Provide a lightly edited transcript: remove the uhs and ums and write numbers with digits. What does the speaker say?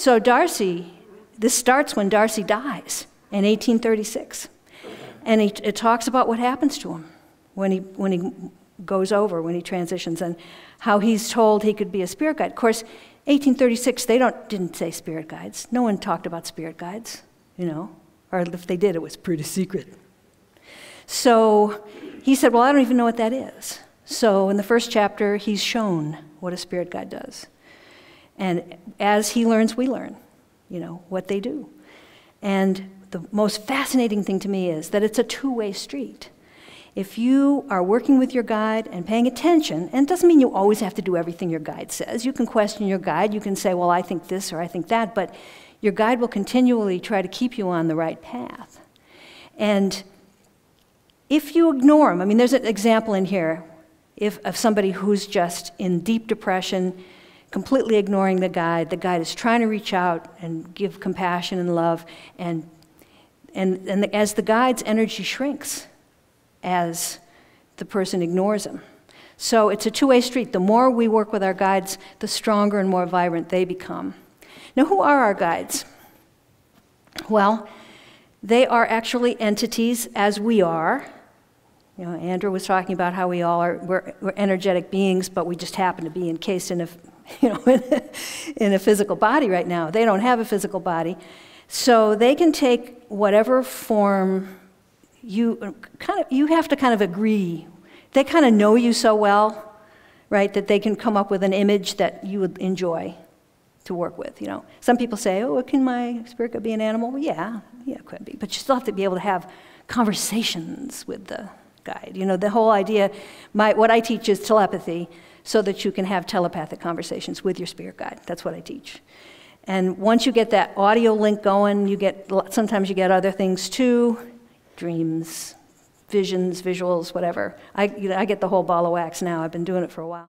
So Darcy, this starts when Darcy dies in 1836. And it talks about what happens to him when he goes over, when he transitions, and how he's told he could be a spirit guide. Of course, 1836, they didn't say spirit guides. No one talked about spirit guides, you know, or if they did, it was pretty secret. So he said, well, I don't even know what that is. So in the first chapter, he's shown what a spirit guide does. And as he learns, we learn, you know, what they do. And the most fascinating thing to me is that it's a two-way street. If you are working with your guide and paying attention, and it doesn't mean you always have to do everything your guide says. You can question your guide. You can say, well, I think this or I think that, but your guide will continually try to keep you on the right path. And if you ignore them, I mean, there's an example in here of somebody who's just in deep depression, completely ignoring the guide. The guide is trying to reach out and give compassion and love, and as the guide's energy shrinks, as the person ignores him. So it's a two-way street. The more we work with our guides, the stronger and more vibrant they become. Now, who are our guides? Well, they are actually entities as we are. You know, Andrew was talking about how we all are, we're energetic beings, but we just happen to be encased in in a physical body right now. They don't have a physical body. So they can take whatever form you have to kind of agree. They kind of know you so well, right, that they can come up with an image that you would enjoy to work with, you know. Some people say, oh, can my spirit guide be an animal? Well, yeah, it could be. But you still have to be able to have conversations with the guide. You know, the whole idea, what I teach is telepathy, so that you can have telepathic conversations with your spirit guide. That's what I teach. And once you get that audio link going, sometimes you get other things too, dreams, visions, visuals, whatever. I get the whole ball of wax now. I've been doing it for a while.